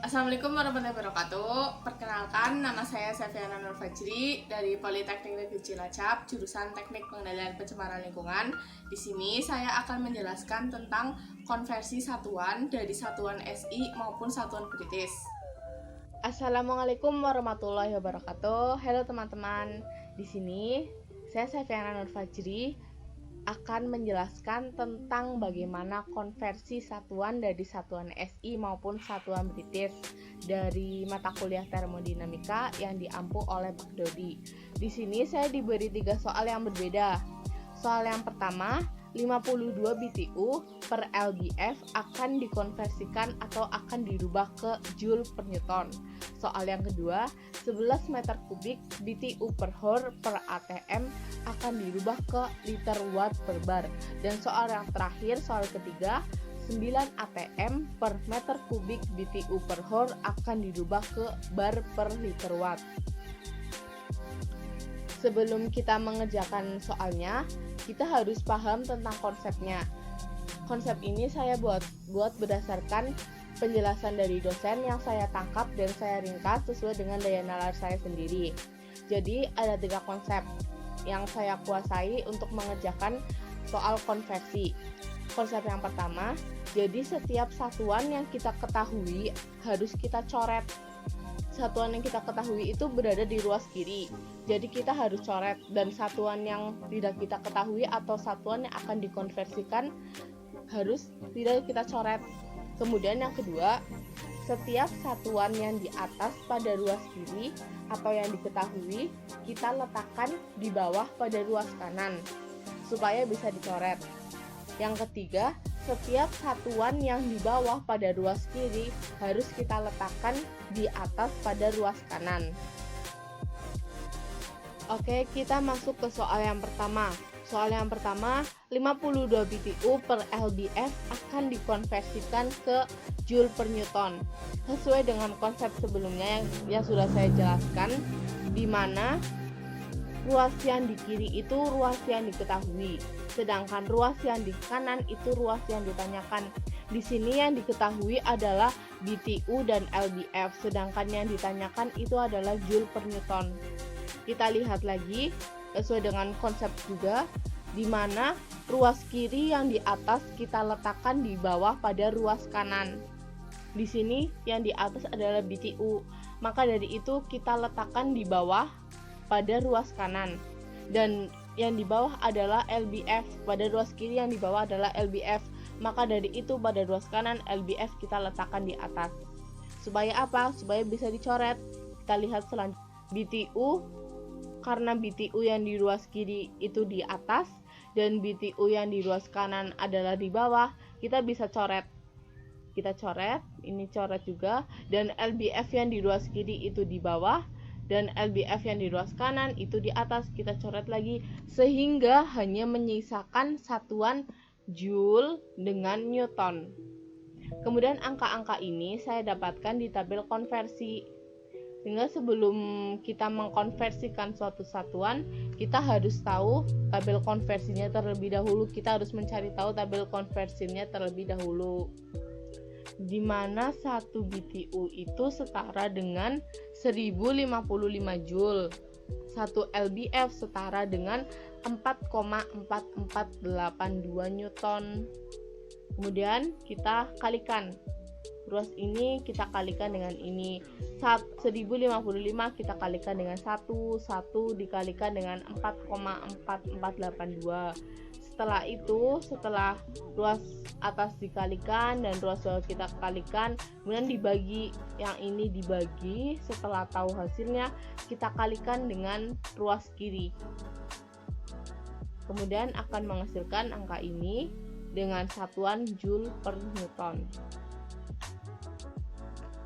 Assalamualaikum warahmatullahi wabarakatuh. Perkenalkan, nama saya Safiana Nur Fajri dari Politeknik Negeri Cilacap, jurusan Teknik Pengendalian Pencemaran Lingkungan. Di sini saya akan menjelaskan tentang konversi satuan dari satuan SI maupun satuan kritis. Assalamualaikum warahmatullahi wabarakatuh. Halo teman-teman. Di sini saya Safiana Nur Fajri akan menjelaskan tentang bagaimana konversi satuan dari satuan SI maupun satuan kritis dari mata kuliah termodinamika yang diampu oleh Pak Dodi. Di sini saya diberi 3 soal yang berbeda. Soal yang pertama, 52 BTU per lbf akan dikonversikan atau akan dirubah ke Joule per Newton. Soal yang kedua, 11 meter kubik BTU per Hor per ATM akan dirubah ke liter watt per bar. Dan soal yang terakhir, soal ketiga, 9 ATM per meter kubik BTU per Hor akan dirubah ke bar per liter watt. Sebelum kita mengerjakan soalnya, kita harus paham tentang konsepnya. Konsep ini saya buat berdasarkan penjelasan dari dosen yang saya tangkap dan saya ringkas sesuai dengan daya nalar saya sendiri. Jadi ada 3 konsep yang saya kuasai untuk mengerjakan soal konversi. Konsep yang pertama, jadi setiap satuan yang kita ketahui harus kita coret. Satuan yang kita ketahui itu berada di ruas kiri, jadi kita harus coret, dan satuan yang tidak kita ketahui atau satuan yang akan dikonversikan harus tidak kita coret. Kemudian yang kedua, setiap satuan yang di atas pada ruas kiri atau yang diketahui kita letakkan di bawah pada ruas kanan supaya bisa dicoret. Yang ketiga, setiap satuan yang di bawah pada ruas kiri harus kita letakkan di atas pada ruas kanan. Oke, kita masuk ke soal yang pertama. Soal yang pertama, 52 BTU per lbf akan dikonversikan ke Joule per Newton. Sesuai dengan konsep sebelumnya yang sudah saya jelaskan, di mana ruas yang di kiri itu ruas yang diketahui, sedangkan ruas yang di kanan itu ruas yang ditanyakan. Di sini yang diketahui adalah BTU dan lbf, sedangkan yang ditanyakan itu adalah Joule per Newton. Kita lihat lagi sesuai dengan konsep juga, di mana ruas kiri yang di atas kita letakkan di bawah pada ruas kanan. Di sini yang di atas adalah BTU, maka dari itu kita letakkan di bawah pada ruas kanan, dan yang di bawah adalah lbf. Pada ruas kiri yang di bawah adalah lbf, maka dari itu pada ruas kanan lbf kita letakkan di atas. Supaya apa? Supaya bisa dicoret. Kita lihat selanjutnya, BTU, karena BTU yang di ruas kiri itu di atas dan BTU yang di ruas kanan adalah di bawah, kita bisa coret. Kita coret, ini coret juga, dan lbf yang di ruas kiri itu di bawah dan lbf yang di ruas kanan itu di atas, kita coret lagi, sehingga hanya menyisakan satuan Joule dengan Newton. Kemudian angka-angka ini saya dapatkan di tabel konversi, sehingga sebelum kita mengkonversikan suatu satuan, kita harus tahu tabel konversinya terlebih dahulu. Kita harus mencari tahu tabel konversinya terlebih dahulu, di mana 1 BTU itu setara dengan 1055 Joule. 1 lbf setara dengan 4,4482 Newton. Kemudian kita kalikan. Ruas ini kita kalikan dengan ini. 1055 kita kalikan dengan 1 dikalikan dengan 4,4482. Setelah itu, setelah ruas atas dikalikan dan ruas bawah kita kalikan, kemudian dibagi, yang ini dibagi, setelah tahu hasilnya kita kalikan dengan ruas kiri, kemudian akan menghasilkan angka ini dengan satuan Joule per Newton.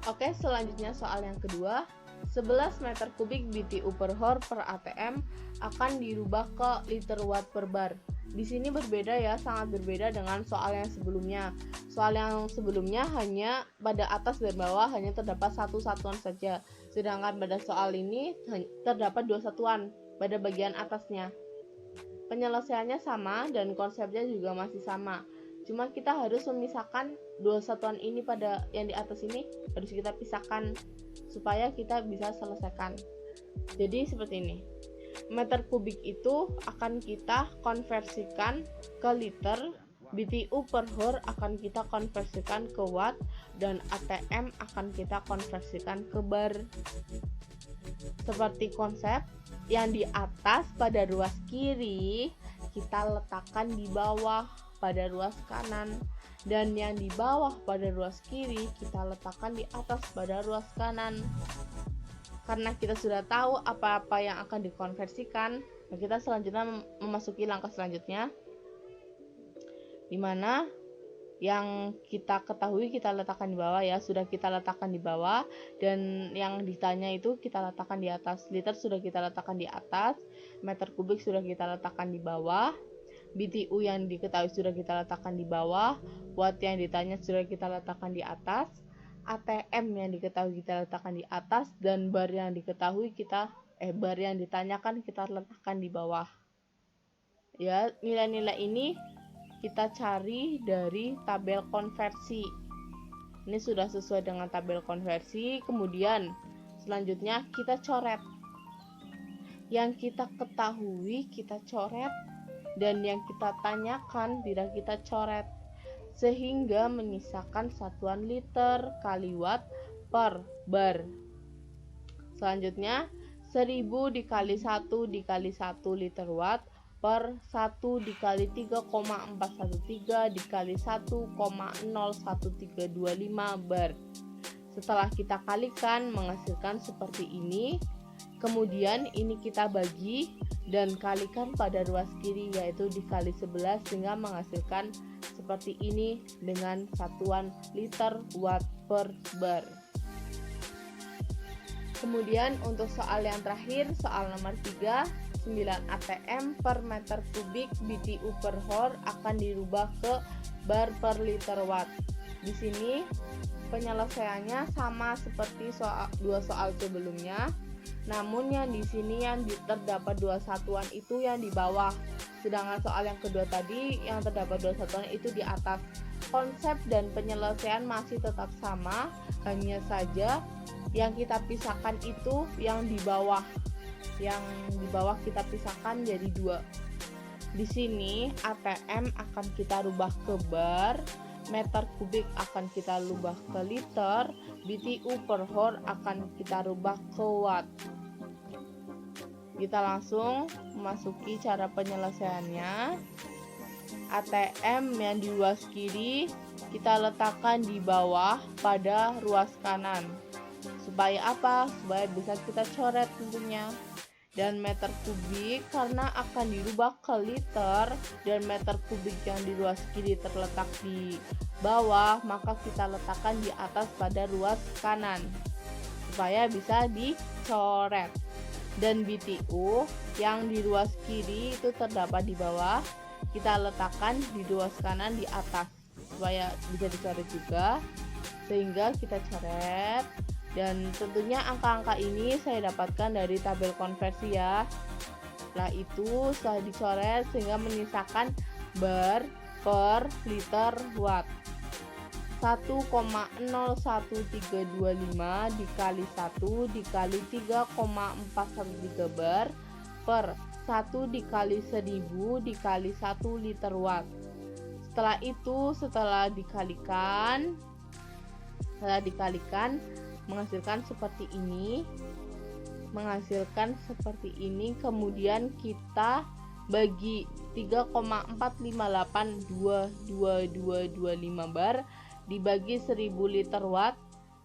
Oke, selanjutnya soal yang kedua, 11 meter kubik BTU per Hor per ATM akan dirubah ke liter watt per bar. Di sini berbeda ya, sangat berbeda dengan soal yang sebelumnya. Soal yang sebelumnya hanya pada atas dan bawah hanya terdapat satu satuan saja, sedangkan pada soal ini terdapat 2 satuan pada bagian atasnya. Penyelesaiannya sama dan konsepnya juga masih sama. Cuma kita harus memisahkan dua satuan ini pada yang di atas ini harus kita pisahkan supaya kita bisa selesaikan. Jadi seperti ini. Meter kubik itu akan kita konversikan ke liter, BTU per hour akan kita konversikan ke watt, dan ATM akan kita konversikan ke bar. Seperti konsep yang di atas pada ruas kiri kita letakkan di bawah pada ruas kanan, dan yang di bawah pada ruas kiri kita letakkan di atas pada ruas kanan. Karena kita sudah tahu apa-apa yang akan dikonversikan, kita selanjutnya memasuki langkah selanjutnya, di mana yang kita ketahui kita letakkan di bawah ya, sudah kita letakkan di bawah, dan yang ditanya itu kita letakkan di atas. Liter sudah kita letakkan di atas, meter kubik sudah kita letakkan di bawah, BTU yang diketahui sudah kita letakkan di bawah, watt yang ditanya sudah kita letakkan di atas, ATM yang diketahui kita letakkan di atas, dan bar yang diketahui bar yang ditanyakan kita letakkan di bawah. Ya, nilai-nilai ini kita cari dari tabel konversi. Ini sudah sesuai dengan tabel konversi. Kemudian selanjutnya kita coret. Yang kita ketahui kita coret, dan yang kita tanyakan tidak kita coret, sehingga menyisakan satuan liter kali watt per bar. Selanjutnya 1000 dikali 1 dikali 1 liter watt per 1 dikali 3,413 dikali 1,01325 bar. Setelah kita kalikan menghasilkan seperti ini. Kemudian ini kita bagi dan kalikan pada ruas kiri, yaitu dikali 11, sehingga menghasilkan seperti ini dengan satuan liter watt per bar. Kemudian untuk soal yang terakhir, soal nomor 3, 9 ATM per meter kubik BTU per hour akan dirubah ke bar per liter watt. Di sini penyelesaiannya sama seperti dua soal sebelumnya. Namun yang di sini yang terdapat dua satuan itu yang di bawah, sedangkan soal yang kedua tadi yang terdapat dua satuan itu di atas. Konsep dan penyelesaian masih tetap sama, hanya saja yang kita pisahkan itu yang di bawah. Yang di bawah kita pisahkan jadi dua. Di sini ATM akan kita rubah ke bar, meter kubik akan kita rubah ke liter, BTU per hour akan kita rubah ke watt. Kita langsung memasuki cara penyelesaiannya. ATM yang di ruas kiri kita letakkan di bawah pada ruas kanan. Supaya apa? Supaya bisa kita coret tentunya. Dan meter kubik karena akan dirubah ke liter, dan meter kubik yang di ruas kiri terletak di bawah, maka kita letakkan di atas pada ruas kanan supaya bisa dicoret. Dan BTU yang di ruas kiri itu terdapat di bawah, kita letakkan di ruas kanan di atas supaya bisa dicoret juga, sehingga kita coret. Dan tentunya angka-angka ini saya dapatkan dari tabel konversi ya. Setelah itu setelah dicoret sehingga menyisakan bar per liter watt. 1,01325 dikali 1 dikali 3,413 bar per 1 dikali 1000 dikali 1 liter watt. Setelah itu setelah dikalikan menghasilkan seperti ini, kemudian kita bagi 3,4582225 bar dibagi 1000 liter watt,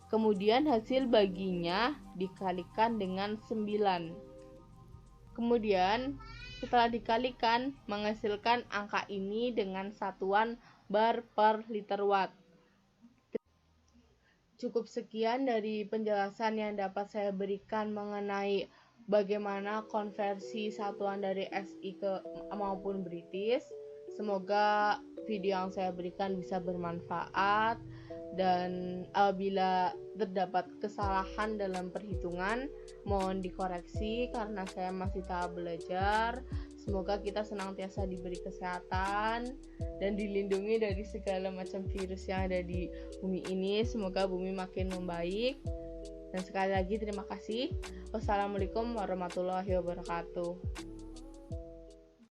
kemudian hasil baginya dikalikan dengan 9. Kemudian setelah dikalikan menghasilkan angka ini dengan satuan bar per liter watt. Cukup sekian dari penjelasan yang dapat saya berikan mengenai bagaimana konversi satuan dari SI maupun British. Semoga video yang saya berikan bisa bermanfaat, dan apabila terdapat kesalahan dalam perhitungan mohon dikoreksi karena saya masih tahap belajar. Semoga kita senantiasa diberi kesehatan dan dilindungi dari segala macam virus yang ada di bumi ini. Semoga bumi makin membaik. Dan sekali lagi terima kasih. Wassalamualaikum warahmatullahi wabarakatuh.